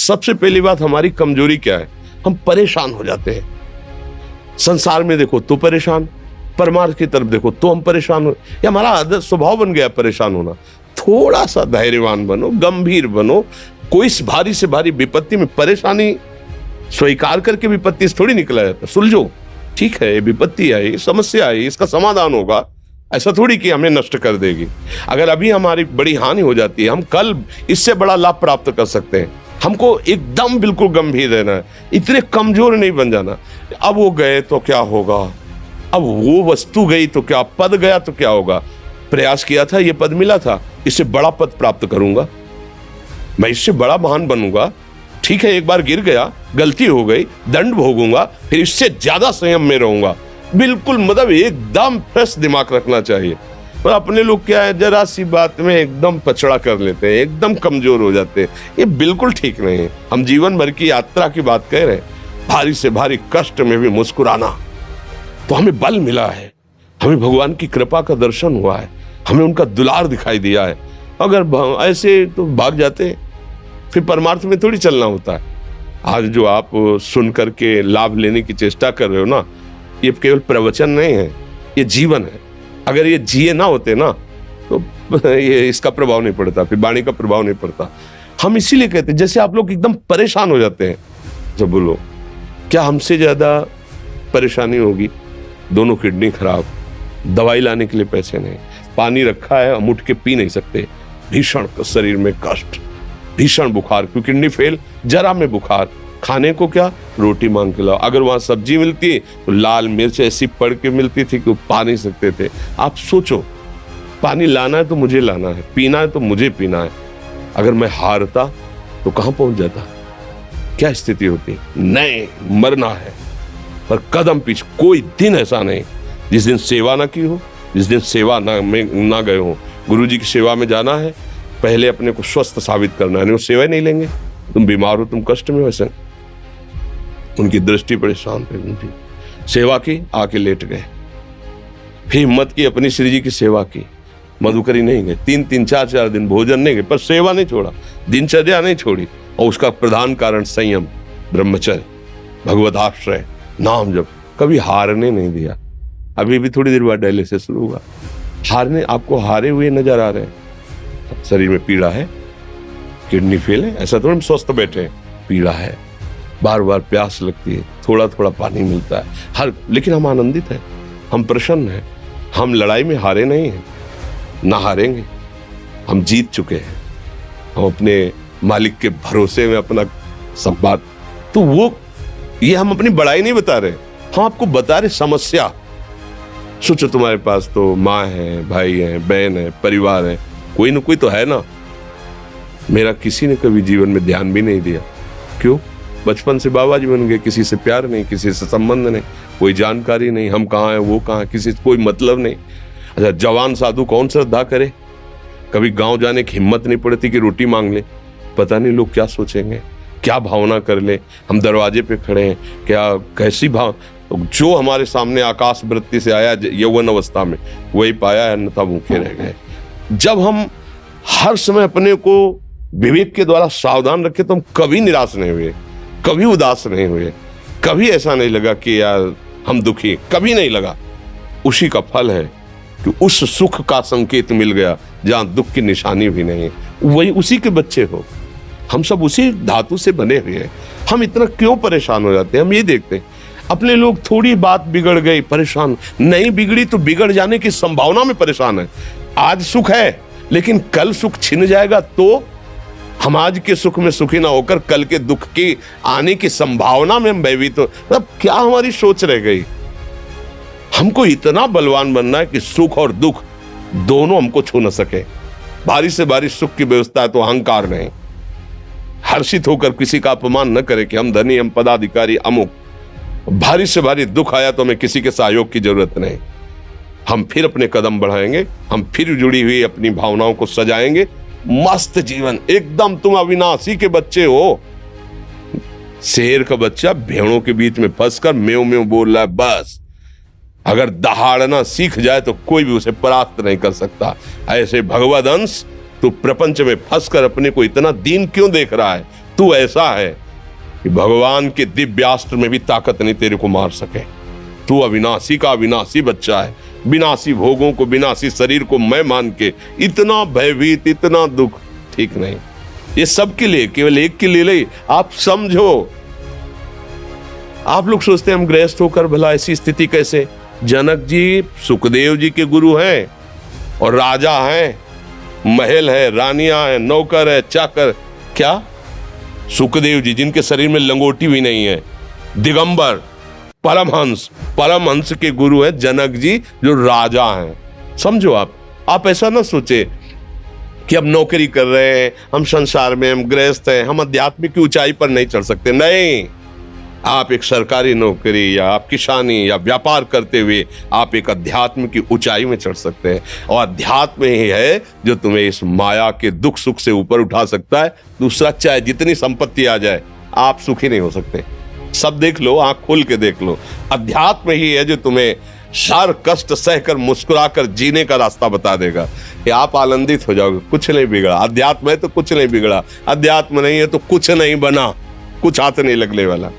सबसे पहली बात, हमारी कमजोरी क्या है? हम परेशान हो जाते हैं। संसार में देखो तो परेशान, परमार्थ की तरफ देखो तो हम परेशान हो, ये हमारा आदत स्वभाव बन गया परेशान होना। थोड़ा सा धैर्यवान बनो, गंभीर बनो। कोई भारी से भारी विपत्ति में परेशानी स्वीकार करके विपत्ति से थोड़ी निकला जाता। सुलझो, ठीक है, विपत्ति आई, समस्या आई, इसका समाधान होगा। ऐसा थोड़ी कि हमें नष्ट कर देगी। अगर अभी हमारी बड़ी हानि हो जाती है, हम कल इससे बड़ा लाभ प्राप्त कर सकते हैं। हमको एकदम बिल्कुल गंभीर रहना है, इतने कमजोर नहीं बन जाना। अब वो गए तो क्या होगा, अब वो वस्तु गई तो क्या, पद गया तो क्या होगा। प्रयास किया था, ये पद मिला था, इससे बड़ा पद प्राप्त करूंगा, मैं इससे बड़ा महान बनूंगा। ठीक है, एक बार गिर गया, गलती हो गई, दंड भोगूंगा, फिर इससे ज्यादा संयम में रहूंगा। बिल्कुल मतलब एकदम फ्रेश दिमाग रखना चाहिए। और अपने लोग क्या है, जरा सी बात में एकदम पछड़ा कर लेते हैं, एकदम कमजोर हो जाते हैं। ये बिल्कुल ठीक नहीं है। हम जीवन भर की यात्रा की बात कह रहे हैं, भारी से भारी कष्ट में भी मुस्कुराना, तो हमें बल मिला है, हमें भगवान की कृपा का दर्शन हुआ है, हमें उनका दुलार दिखाई दिया है। अगर ऐसे तो भाग जाते, फिर परमार्थ में थोड़ी चलना होता है। आज जो आप सुन करके लाभ लेने की चेष्टा कर रहे हो ना, ये केवल प्रवचन नहीं है, ये जीवन है। अगर ये जिए ना होते ना तो ये इसका प्रभाव नहीं पड़ता, फिर वाणी का प्रभाव नहीं पड़ता। हम इसीलिए कहते हैं, जैसे आप लोग एकदम परेशान हो जाते हैं जब बोलो, क्या हमसे ज्यादा परेशानी होगी? दोनों किडनी खराब, दवाई लाने के लिए पैसे नहीं, पानी रखा है हम उठ के पी नहीं सकते, भीषण शरीर में कष्ट, भीषण बुखार, क्योंकि किडनी फेल, जरा में बुखार, खाने को क्या, रोटी मांग के लाओ। अगर वहां सब्जी मिलती तो लाल मिर्च ऐसी पड़ के मिलती थी कि वो पा नहीं सकते थे। आप सोचो, पानी लाना है तो मुझे लाना है, पीना है तो मुझे पीना है। अगर मैं हारता तो कहां पहुंच जाता, क्या स्थिति होती? नहीं, मरना है, पर कदम पीछे। कोई दिन ऐसा नहीं जिस दिन सेवा ना की हो, जिस दिन सेवा ना गए हो। गुरु जी की सेवा में जाना है, पहले अपने को स्वस्थ साबित करना है, नहीं वो सेवा नहीं लेंगे। तुम बीमार हो, तुम कष्ट में हो, ऐसे उनकी दृष्टि परेशान थे, उनकी सेवा की, आके लेट गए। फिर हिम्मत की, अपनी श्री जी की सेवा की, मधुकरी नहीं गए, 3-4 दिन भोजन नहीं गए, पर सेवा नहीं छोड़ा, दिनचर्या नहीं छोड़ी। और उसका प्रधान कारण संयम, ब्रह्मचर्य, भगवदाश्रय, नाम जप, कभी हारने नहीं दिया। अभी भी थोड़ी देर बाद डायलिसिस शुरू हुआ। हारने, आपको हारे हुए नजर आ रहे हैं। शरीर में पीड़ा है, किडनी फेल है, ऐसा थोड़ा हम स्वस्थ बैठे हैं, पीड़ा है, बार बार प्यास लगती है, थोड़ा थोड़ा पानी मिलता है, लेकिन हम आनंदित हैं, हम प्रसन्न हैं। हम लड़ाई में हारे नहीं हैं, ना हारेंगे, हम जीत चुके हैं। हम अपने मालिक के भरोसे में अपना सब बात, तो वो ये हम अपनी बड़ाई नहीं बता रहे, हम आपको बता रहे समस्या। सोचो, तुम्हारे पास तो माँ है, भाई है, बहन है, परिवार है, कोई ना कोई तो है ना। मेरा किसी ने कभी जीवन में ध्यान भी नहीं दिया। क्यों? बचपन से बाबा जी बन गए, किसी से प्यार नहीं, किसी से संबंध नहीं, कोई जानकारी नहीं, हम कहाँ हैं, वो कहाँ, किसी से कोई मतलब नहीं। अच्छा, जवान साधु कौन श्रद्धा करे? कभी गांव जाने की हिम्मत नहीं पड़ती कि रोटी मांग ले, पता नहीं लोग क्या सोचेंगे, क्या भावना कर ले। हम दरवाजे पे खड़े हैं, क्या कैसी भाव, जो हमारे सामने आकाश वृत्ति से आया यौवन अवस्था में, वही पाया, अन्यथा भूखे रह गए। जब हम हर समय अपने को विवेक के द्वारा सावधान रखे, तो हम कभी निराश नहीं हुए, कभी उदास नहीं हुए, कभी ऐसा नहीं लगा कि यार हम दुखी, कभी नहीं लगा। उसी का फल है कि उस सुख का संकेत मिल गया जहां दुख की निशानी भी नहीं है। वही उसी के बच्चे हो, हम सब उसी धातु से बने हुए हैं। हम इतना क्यों परेशान हो जाते हैं? हम ये देखते हैं अपने लोग, थोड़ी बात बिगड़ गई परेशान, नहीं बिगड़ी तो बिगड़ जाने की संभावना में परेशान है। आज सुख है, लेकिन कल सुख छिन जाएगा तो हम आज के सुख में सुखी ना होकर कल के दुख की आने की संभावना में हम भयभीत हो। मतलब क्या हमारी सोच रह गई? हमको इतना बलवान बनना है कि सुख और दुख दोनों हमको छू न सके। भारी से भारी सुख की व्यवस्था है तो अहंकार नहीं, हर्षित होकर किसी का अपमान न करे कि हम धनी, हम पदाधिकारी, अमुक। भारी से भारी दुख आया तो हमें किसी के सहयोग की जरूरत नहीं, हम फिर अपने कदम बढ़ाएंगे, हम फिर जुड़ी हुई अपनी भावनाओं को सजाएंगे। मस्त जीवन एकदम। तुम अविनाशी के बच्चे हो। शेर का बच्चा भेड़ों के बीच में फंसकर म्यों म्यों बोल रहा है, बस अगर दहाड़ना सीख जाए तो कोई भी उसे परास्त नहीं कर सकता। ऐसे भगवद अंश तू प्रपंच में फंसकर अपने को इतना दीन क्यों देख रहा है? तू ऐसा है कि भगवान के दिव्यास्त्र में भी ताकत नहीं तेरे को मार सके। तू अविनाशी का अविनाशी बच्चा है, विनाशी भोगों को, विनाशी शरीर को मैं मान के इतना भयभीत, इतना दुख ठीक नहीं। ये सबके लिए, केवल एक के लिए नहीं। आप समझो, आप लोग सोचते हैं हम गृहस्थ होकर भला ऐसी स्थिति कैसे। जनक जी सुखदेव जी के गुरु हैं और राजा हैं, महल है, रानियां हैं, नौकर है, चाकर। क्या सुखदेव जी जिनके शरीर में लंगोटी भी नहीं है, दिगंबर, परमहंस के गुरु है जनक जी जो राजा हैं। समझो, आप ऐसा ना सोचे कि हम नौकरी कर रहे हैं, हम संसार में, हम गृहस्थ हैं, हम अध्यात्म की ऊंचाई पर नहीं चढ़ सकते। नहीं, आप एक सरकारी नौकरी या आप किसानी या व्यापार करते हुए आप एक अध्यात्म की ऊंचाई में चढ़ सकते हैं। और अध्यात्म ही है जो तुम्हें इस माया के दुख सुख से ऊपर उठा सकता है। दूसरा, चाहे जितनी संपत्ति आ जाए, आप सुखी नहीं हो सकते। सब देख लो, आंख खोल के देख लो, अध्यात्म ही है जो तुम्हें हर कष्ट सहकर मुस्कुराकर जीने का रास्ता बता देगा। कि आप आनंदित हो जाओगे, कुछ नहीं बिगड़ा। अध्यात्म है तो कुछ नहीं बिगड़ा, अध्यात्म नहीं है तो कुछ नहीं बना, कुछ हाथ नहीं लगने वाला।